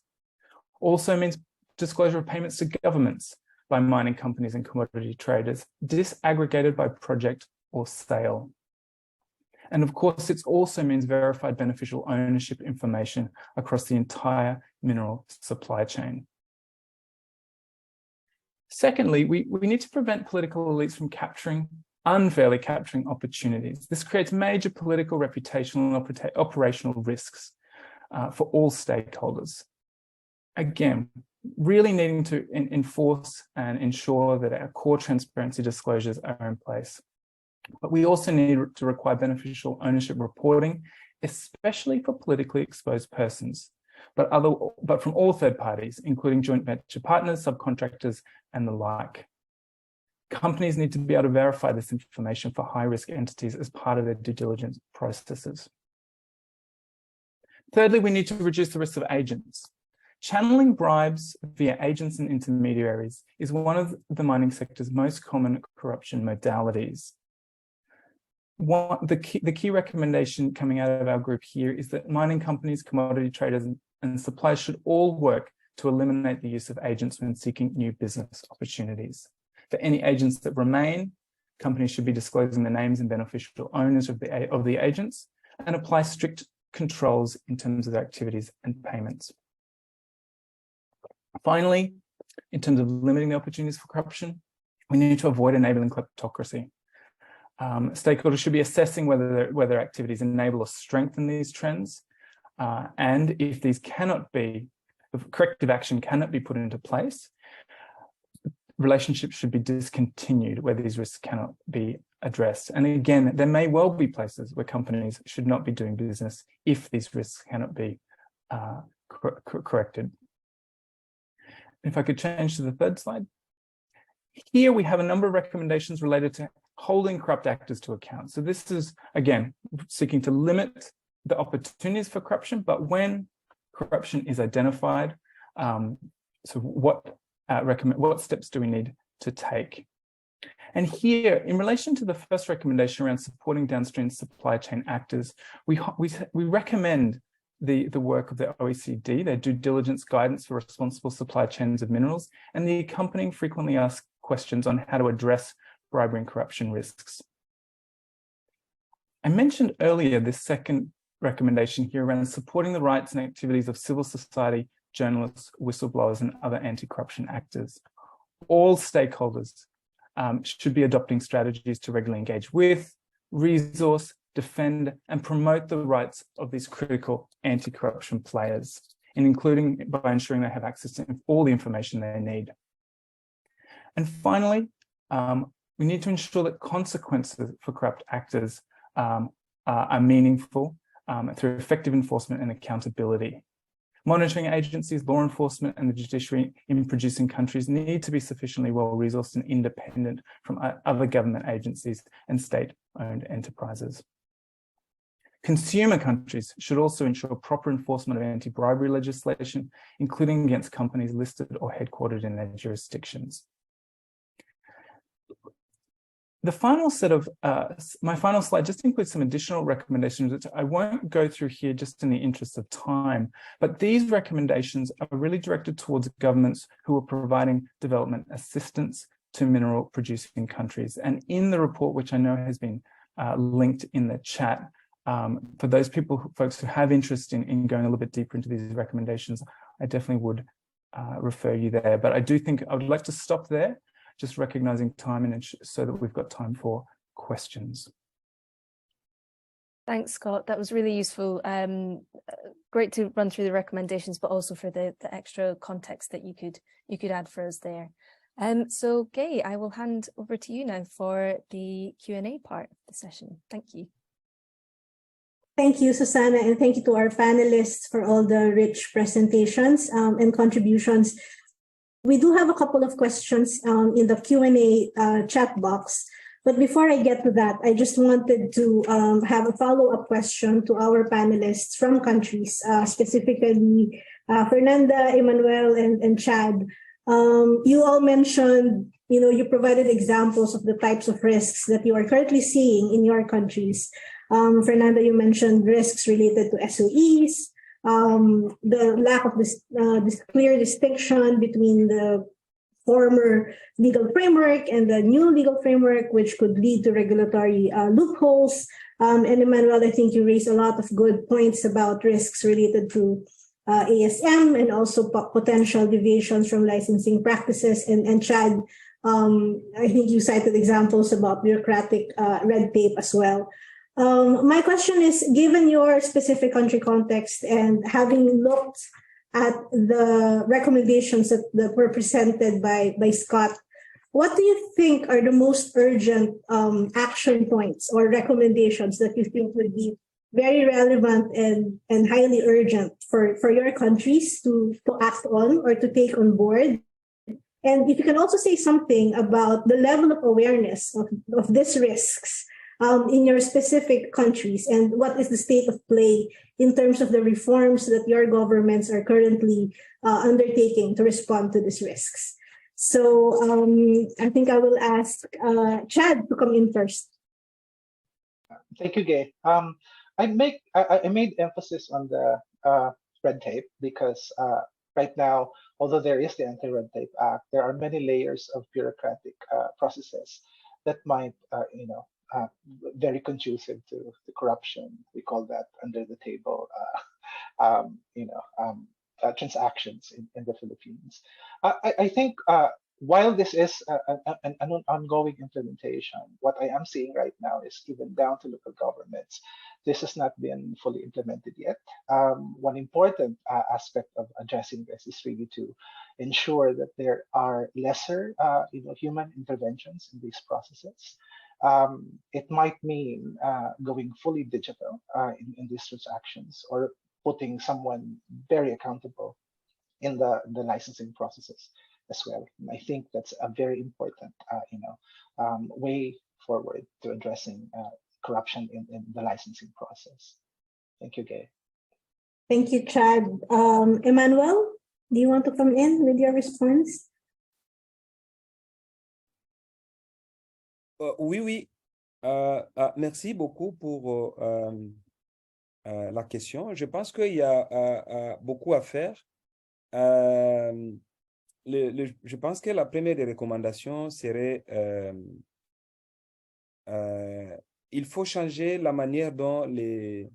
S6: Also means disclosure of payments to governments by mining companies and commodity traders, disaggregated by project or sale. And of course, it also means verified beneficial ownership information across the entire mineral supply chain. Secondly, we need to prevent political elites from unfairly capturing opportunities. This creates major political, reputational, and operational risks for all stakeholders. Again, really needing to enforce and ensure that our core transparency disclosures are in place. But we also need to require beneficial ownership reporting, especially for politically exposed persons, but from all third parties, including joint venture partners, subcontractors, and the like. Companies need to be able to verify this information for high-risk entities as part of their due diligence processes. Thirdly, we need to reduce the risk of agents. Channeling bribes via agents and intermediaries is one of the mining sector's most common corruption modalities. The key recommendation coming out of our group here is that mining companies, commodity traders, and suppliers should all work to eliminate the use of agents when seeking new business opportunities. For any agents that remain, companies should be disclosing the names and beneficial owners of the agents and apply strict controls in terms of their activities and payments. Finally, in terms of limiting the opportunities for corruption, we need to avoid enabling kleptocracy. Stakeholders should be assessing whether activities enable or strengthen these trends, and if corrective action cannot be put into place, relationships should be discontinued where these risks cannot be addressed. And again, there may well be places where companies should not be doing business if these risks cannot be corrected. If I could change to the third slide. Here we have a number of recommendations related to holding corrupt actors to account. So this is, again, seeking to limit the opportunities for corruption, but when corruption is identified, so what steps do we need to take? And here, in relation to the first recommendation around supporting downstream supply chain actors, we recommend the work of the OECD, their due diligence guidance for responsible supply chains of minerals, and the accompanying frequently asked questions on how to address bribery and corruption risks. I mentioned earlier this second recommendation here around supporting the rights and activities of civil society, journalists, whistleblowers, and other anti-corruption actors. All stakeholders should be adopting strategies to regularly engage with, resource, defend, and promote the rights of these critical anti-corruption players, and including by ensuring they have access to all the information they need. And finally, we need to ensure that consequences for corrupt actors are meaningful through effective enforcement and accountability. Monitoring agencies, law enforcement, and the judiciary in producing countries need to be sufficiently well-resourced and independent from other government agencies and state-owned enterprises. Consumer countries should also ensure proper enforcement of anti-bribery legislation, including against companies listed or headquartered in their jurisdictions. The final set of, my final slide just includes some additional recommendations, which I won't go through here just in the interest of time, but these recommendations are really directed towards governments who are providing development assistance to mineral producing countries. And in the report, which I know has been linked in the chat, for those folks who have interest in going a little bit deeper into these recommendations, I definitely would refer you there. But I do think I would like to stop there, just recognizing time and so that we've got time for questions.
S1: Thanks, Scott. That was really useful. Great to run through the recommendations, but also for the extra context that you could add for us there. So Gay, I will hand over to you now for the Q&A part of the session. Thank you.
S7: Thank you, Susannah, and thank you to our panelists for all the rich presentations and contributions. We do have a couple of questions in the Q&A chat box, but before I get to that, I just wanted to have a follow-up question to our panelists from countries, specifically Fernanda, Emmanuel, and Chad. You all mentioned, you provided examples of the types of risks that you are currently seeing in your countries. Fernanda, you mentioned risks related to SOEs, the lack of this clear distinction between the former legal framework and the new legal framework, which could lead to regulatory loopholes. And Emmanuel, I think you raised a lot of good points about risks related to ASM and also potential deviations from licensing practices. And Chad, I think you cited examples about bureaucratic red tape as well. My question is, given your specific country context and having looked at the recommendations that were presented by Scott, what do you think are the most urgent action points or recommendations that you think would be very relevant and highly urgent for your countries to act on or to take on board? And if you can also say something about the level of awareness of these risks in your specific countries, and what is the state of play in terms of the reforms that your governments are currently undertaking to respond to these risks. So I think I will ask Chad to come in first.
S5: Thank you, Gay. I made emphasis on the red tape because right now, although there is the Anti-Red Tape Act, there are many layers of bureaucratic processes that might, very conducive to corruption. We call that under the table, transactions in the Philippines. I think while this is an ongoing implementation, what I am seeing right now is even down to local governments, this has not been fully implemented yet. One important aspect of addressing this is really to ensure that there are lesser human interventions in these processes. It might mean going fully digital in these transactions, or putting someone very accountable in the licensing processes as well. And I think that's a very important way forward to addressing corruption in the licensing process. Thank you, Gay.
S7: Thank you, Chad. Emmanuel, do you want to come in with your response?
S4: Oui. Merci beaucoup pour la question. Je pense qu'il y a beaucoup à faire. Je pense que la première des recommandations serait il faut changer la manière dont les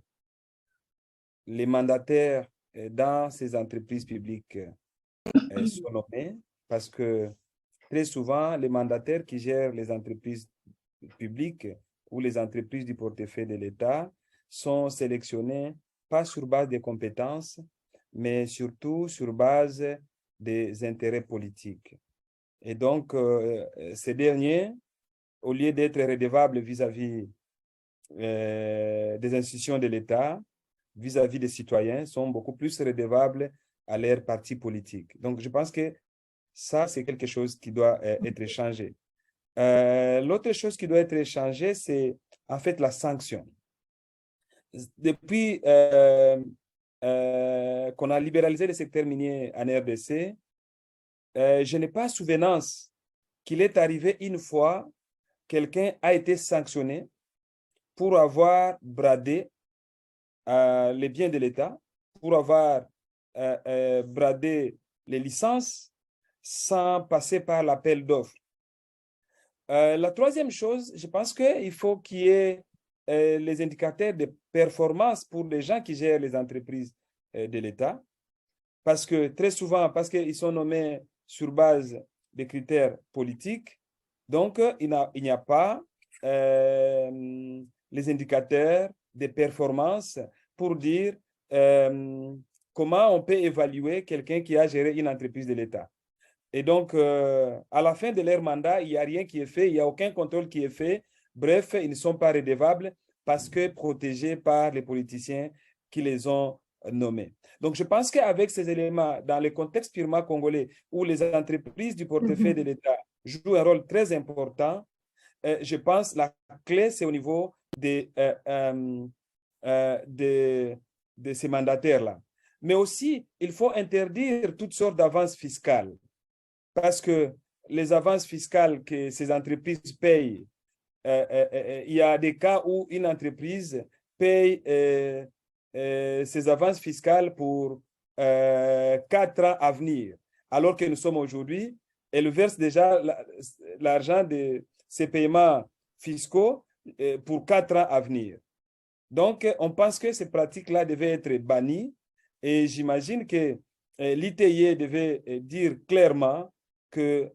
S4: mandataires dans ces entreprises publiques sont nommés, parce que très souvent, les mandataires qui gèrent les entreprises publiques ou les entreprises du portefeuille de l'État sont sélectionnés pas sur base des compétences, mais surtout sur base des intérêts politiques. Et donc, ces derniers, au lieu d'être redevables vis-à-vis des institutions de l'État, vis-à-vis des citoyens, sont beaucoup plus redevables à leurs partis politiques. Donc, je pense que ça, c'est quelque chose qui doit être changé. L'autre chose qui doit être changée, c'est en fait la sanction. Depuis qu'on a libéralisé le secteur minier en RDC, je n'ai pas souvenance qu'il est arrivé une fois quelqu'un a été sanctionné pour avoir bradé les biens de l'État, pour avoir bradé les licences sans passer par l'appel d'offres. La troisième chose, je pense qu'il faut qu'il y ait les indicateurs de performance pour les gens qui gèrent les entreprises de l'État, parce que très souvent, parce qu'ils sont nommés sur base des critères politiques, donc il n'y a pas les indicateurs de performance pour dire comment on peut évaluer quelqu'un qui a géré une entreprise de l'État. Et donc, à la fin de leur mandat, il n'y a rien qui est fait, il n'y a aucun contrôle qui est fait. Bref, ils ne sont pas redevables parce que protégés par les politiciens qui les ont nommés. Donc, je pense qu'avec ces éléments, dans le contexte purement congolais, où les entreprises du portefeuille de l'État jouent un rôle très important, je pense que la clé, c'est au niveau de ces mandataires-là. Mais aussi, il faut interdire toutes sortes d'avances fiscales, parce que les avances fiscales que ces entreprises payent, il y a des cas où une entreprise paye ses avances fiscales pour 4 ans à venir, alors que nous sommes aujourd'hui, elle verse déjà l'argent de ces paiements fiscaux pour 4 ans à venir. Donc, on pense que ces pratiques-là devaient être bannies, et j'imagine que l'ITIE devait dire clairement qu'il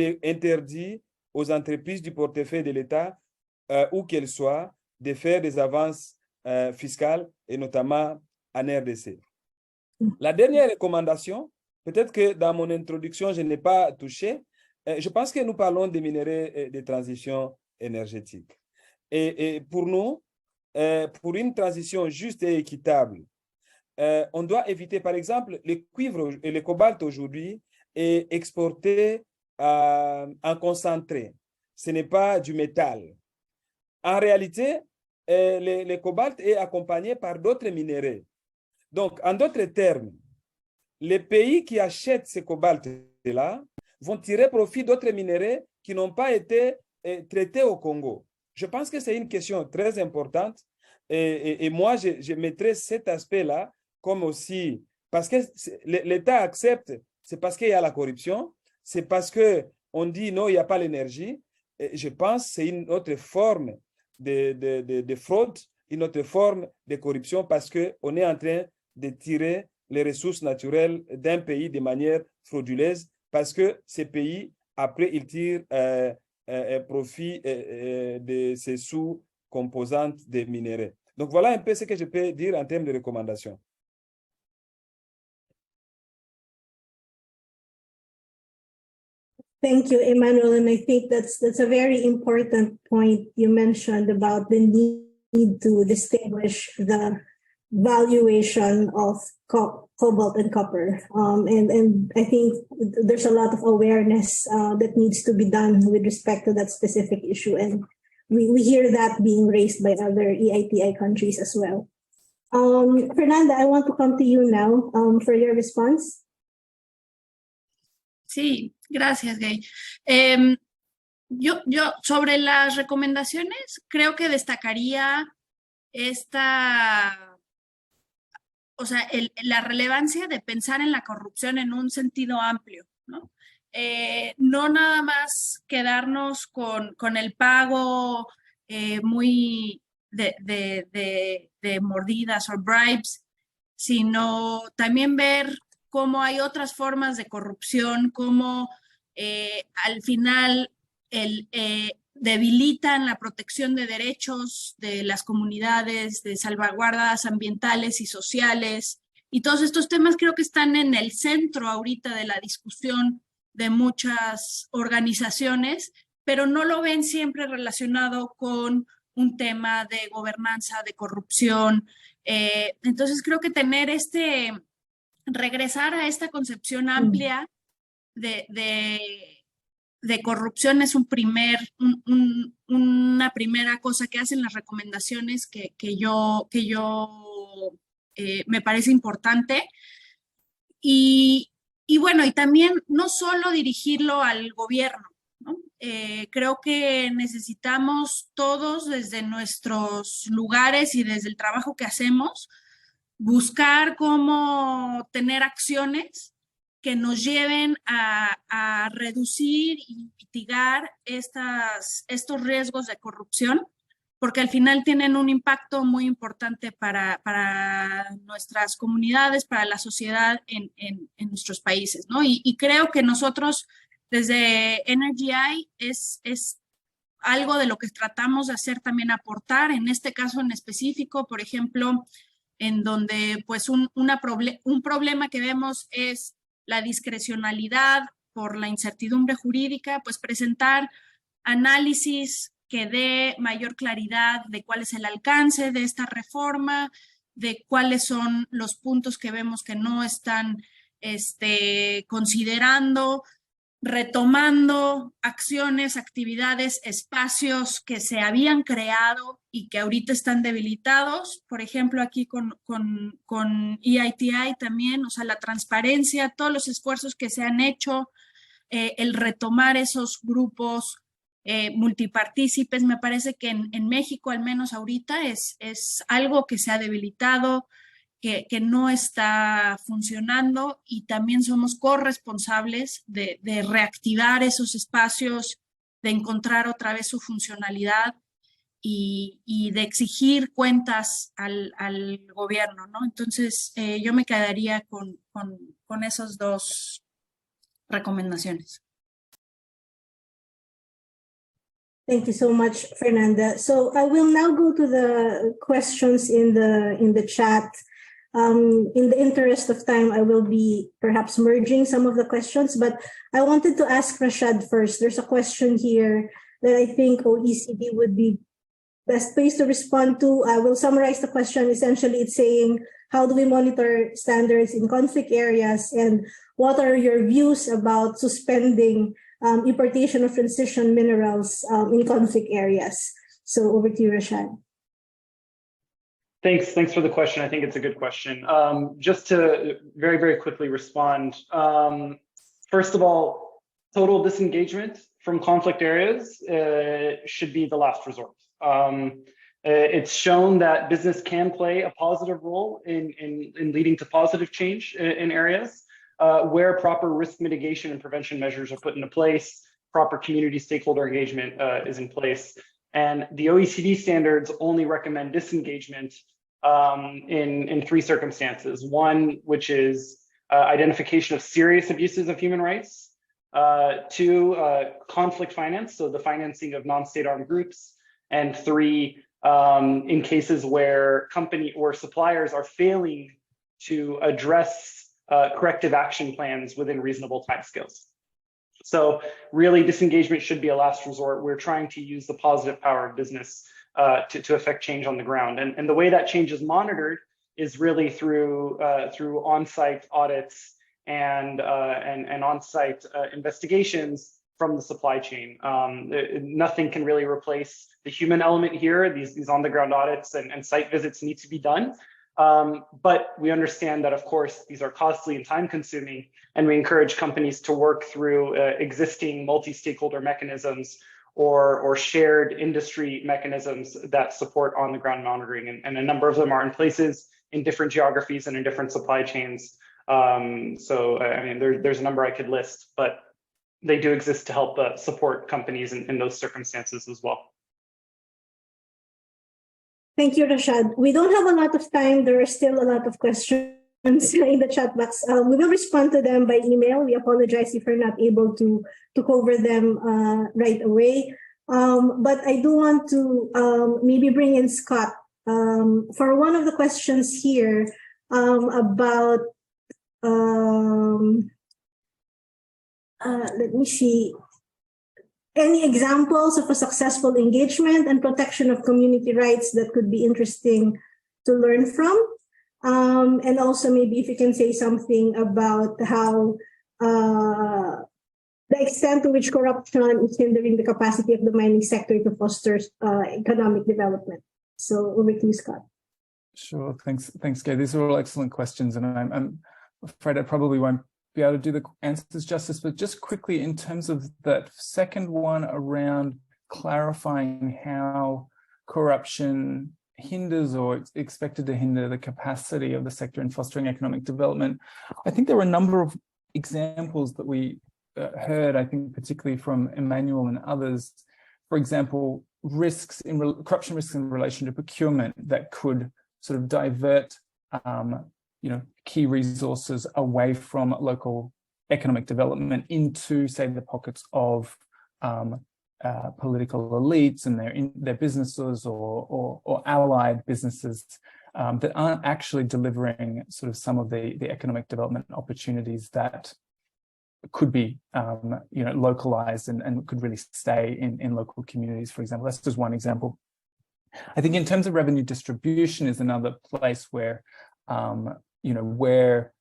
S4: est interdit aux entreprises du portefeuille de l'État, où qu'elles soient, de faire des avances fiscales, et notamment en RDC. La dernière recommandation, peut-être que dans mon introduction, je n'ai pas touché, je pense que nous parlons des minerais de transition énergétique. Et pour nous, pour une transition juste et équitable, on doit éviter, par exemple, le cuivre et le cobalt aujourd'hui est exporté en concentré. Ce n'est pas du métal. En réalité, le cobalt est accompagné par d'autres minéraux. Donc, en d'autres termes, les pays qui achètent ce cobalt-là vont tirer profit d'autres minéraux qui n'ont pas été traités au Congo. Je pense que c'est une question très importante, et moi, je mettrais cet aspect-là comme aussi, parce que l'État accepte, c'est parce qu'il y a la corruption, c'est parce qu'on dit non, il n'y a pas l'énergie. Je pense que c'est une autre forme de fraude, une autre forme de corruption, parce qu'on est en train de tirer les ressources naturelles d'un pays de manière frauduleuse, parce que ces pays, après, ils tirent profit de ces sous-composantes des minéraux. Donc, voilà un peu ce que je peux dire en termes de recommandations.
S7: Thank you, Emmanuel. And I think that's a very important point you mentioned about the need to distinguish the valuation of cobalt and copper. And I think there's a lot of awareness that needs to be done with respect to that specific issue. And we hear that being raised by other EITI countries as well. Fernanda, I want to come to you now for your response.
S3: Sí, gracias, Gay. Yo sobre las recomendaciones, creo que destacaría la relevancia de pensar en la corrupción en un sentido amplio, ¿no? No nada más quedarnos con el pago muy de mordidas o bribes, sino también ver cómo hay otras formas de corrupción, cómo al final debilitan la protección de derechos de las comunidades, de salvaguardas ambientales y sociales. Y todos estos temas creo que están en el centro ahorita de la discusión de muchas organizaciones, pero no lo ven siempre relacionado con un tema de gobernanza, de corrupción. Entonces creo que regresar a esta concepción amplia de corrupción es una primera cosa que hacen las recomendaciones que yo me parece importante. Y bueno, y también no solo dirigirlo al gobierno, ¿no? Creo que necesitamos todos desde nuestros lugares y desde el trabajo que hacemos buscar cómo tener acciones que nos lleven a reducir y mitigar estos riesgos de corrupción, porque al final tienen un impacto muy importante para nuestras comunidades, para la sociedad en nuestros países, ¿no? Y creo que nosotros desde NRGI es algo de lo que tratamos de hacer también aportar, en este caso en específico, por ejemplo, en donde pues un problema que vemos es la discrecionalidad por la incertidumbre jurídica, pues presentar análisis que dé mayor claridad de cuál es el alcance de esta reforma, de cuáles son los puntos que vemos que no están considerando, retomando acciones, actividades, espacios que se habían creado y que ahorita están debilitados. Por ejemplo, aquí con EITI también, o sea, la transparencia, todos los esfuerzos que se han hecho, el retomar esos grupos multipartícipes, me parece que en México, al menos ahorita, es algo que se ha debilitado, que no está funcionando, y también somos corresponsables de reactivar esos espacios, de encontrar otra vez su funcionalidad y de exigir cuentas al gobierno, ¿no? Entonces, yo me quedaría con esas dos recomendaciones.
S7: Thank you so much, Fernanda. So I will now go to the questions in the chat. In the interest of time, I will be perhaps merging some of the questions, but I wanted to ask Rashad first. There's a question here that I think OECD would be best place to respond to. I will summarize the question. Essentially, it's saying, how do we monitor standards in conflict areas, and what are your views about suspending importation of transition minerals in conflict areas? So over to you, Rashad.
S2: Thanks for the question. I think it's a good question. Just to very, very quickly respond. First of all, total disengagement from conflict areas should be the last resort. It's shown that business can play a positive role in leading to positive change in areas where proper risk mitigation and prevention measures are put into place, proper community stakeholder engagement is in place. And the OECD standards only recommend disengagement in three circumstances. One, which is identification of serious abuses of human rights. 2, conflict finance, so the financing of non-state armed groups, and 3, in cases where company or suppliers are failing to address corrective action plans within reasonable timescales. So really, disengagement should be a last resort. We're trying to use the positive power of business to affect change on the ground. And the way that change is monitored is really through on-site audits and on-site investigations from the supply chain. Nothing can really replace the human element here. These on-the-ground audits and site visits need to be done. But we understand that, of course, these are costly and time-consuming, and we encourage companies to work through existing multi-stakeholder mechanisms or shared industry mechanisms that support on-the-ground monitoring. And a number of them are in places in different geographies and in different supply chains. I mean, there's a number I could list, but they do exist to help support companies in those circumstances as well.
S7: Thank you, Rashad. We don't have a lot of time. There are still a lot of questions in the chat box. We will respond to them by email. We apologize if we're not able to cover them right away. But I do want to maybe bring in Scott for one of the questions here about, let me see. Any examples of a successful engagement and protection of community rights that could be interesting to learn from? And also maybe if you can say something about how the extent to which corruption is hindering the capacity of the mining sector to foster economic development. So over to you, Scott.
S6: Sure, thanks, Gay. These are all excellent questions, and I'm afraid I probably won't be able to do the answers justice, but just quickly in terms of that second one around clarifying how corruption hinders or is expected to hinder the capacity of the sector in fostering economic development. I think there were a number of examples that we heard, I think particularly from Emmanuel and others. For example, corruption risks in relation to procurement that could sort of divert key resources away from local economic development into, say, the pockets of political elites and their businesses or allied businesses that aren't actually delivering sort of some of the economic development opportunities that could be localized and could really stay in local communities, for example. That's just one example. I think in terms of revenue distribution is another place where where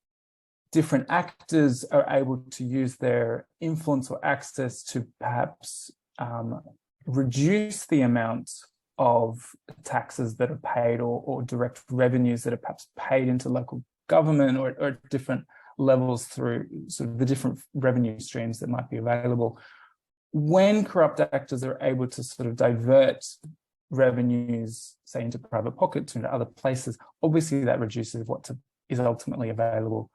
S6: different actors are able to use their influence or access to perhaps reduce the amount of taxes that are paid or direct revenues that are perhaps paid into local government or different levels through sort of the different revenue streams that might be available. When corrupt actors are able to sort of divert revenues, say, into private pockets, into other places, obviously that reduces what is ultimately available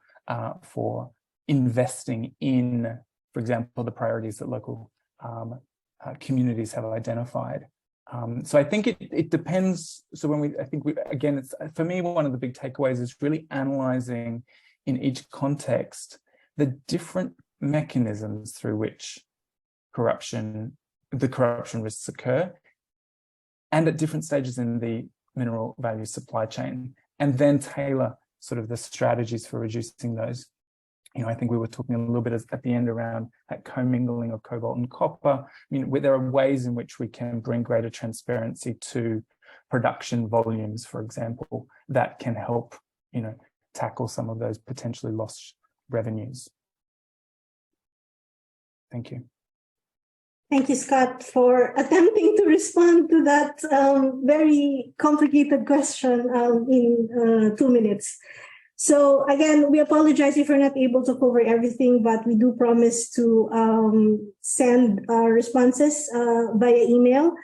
S6: for investing in, for example, the priorities that local communities have identified. So I think it depends. So again, it's, for me, one of the big takeaways is really analyzing in each context the different mechanisms through which the corruption risks occur, and at different stages in the mineral value supply chain, and then tailor sort of the strategies for reducing those. I think we were talking a little bit at the end around that commingling of cobalt and copper. There are ways in which we can bring greater transparency to production volumes, for example, that can help, tackle some of those potentially lost revenues. Thank you.
S7: Thank you, Scott, for attempting to respond to that very complicated question in 2 minutes. So again, we apologize if we're not able to cover everything, but we do promise to send our responses via email.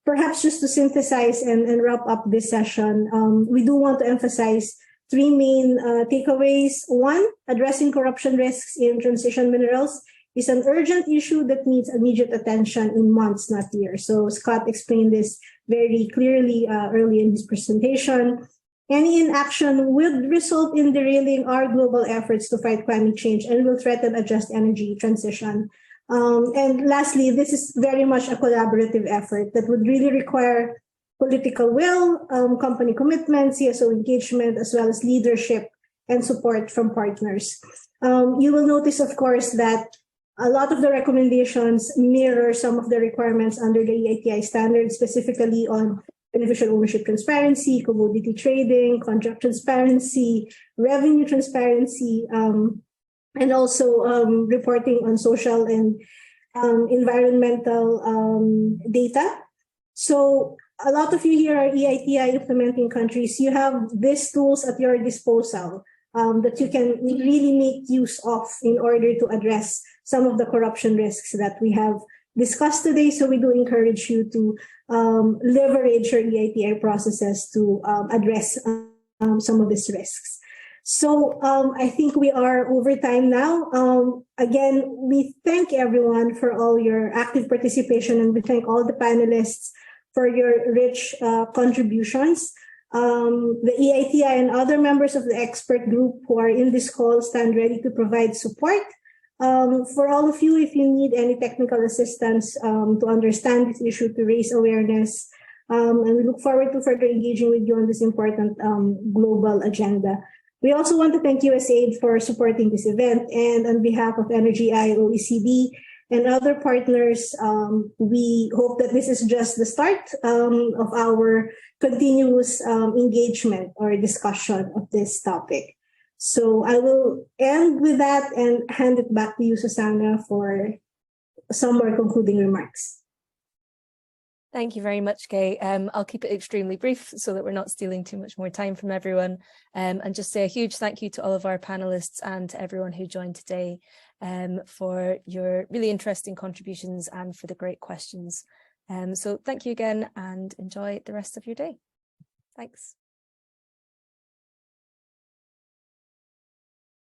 S7: Perhaps just to synthesize and wrap up this session, we do want to emphasize 3 main takeaways. 1, addressing corruption risks in transition minerals is an urgent issue that needs immediate attention in months, not years. So Scott explained this very clearly early in his presentation. Any inaction would result in derailing our global efforts to fight climate change and will threaten a just energy transition. And lastly, this is very much a collaborative effort that would really require political will, company commitment, CSO engagement, as well as leadership and support from partners. You will notice, of course, that a lot of the recommendations mirror some of the requirements under the EITI standards, specifically on beneficial ownership transparency, commodity trading, contract transparency, revenue transparency, and also reporting on social and environmental data. So a lot of you here are EITI implementing countries. You have these tools at your disposal that you can really make use of in order to address some of the corruption risks that we have discussed today. So we do encourage you to leverage your EITI processes to address some of these risks. So I think we are over time now. Again, we thank everyone for all your active participation, and we thank all the panelists for your rich contributions. The EITI and other members of the expert group who are in this call stand ready to provide support. For all of you, if you need any technical assistance to understand this issue, to raise awareness, and we look forward to further engaging with you on this important global agenda. We also want to thank USAID for supporting this event, and on behalf of NRGI, OECD, and other partners, we hope that this is just the start of our continuous engagement or discussion of this topic. So I will end with that and hand it back to you, Susannah, for some more concluding remarks.
S1: Thank you very much, Kay. I'll keep it extremely brief so that we're not stealing too much more time from everyone. And just say a huge thank you to all of our panelists and to everyone who joined today for your really interesting contributions and for the great questions. So thank you again and enjoy the rest of your day. Thanks.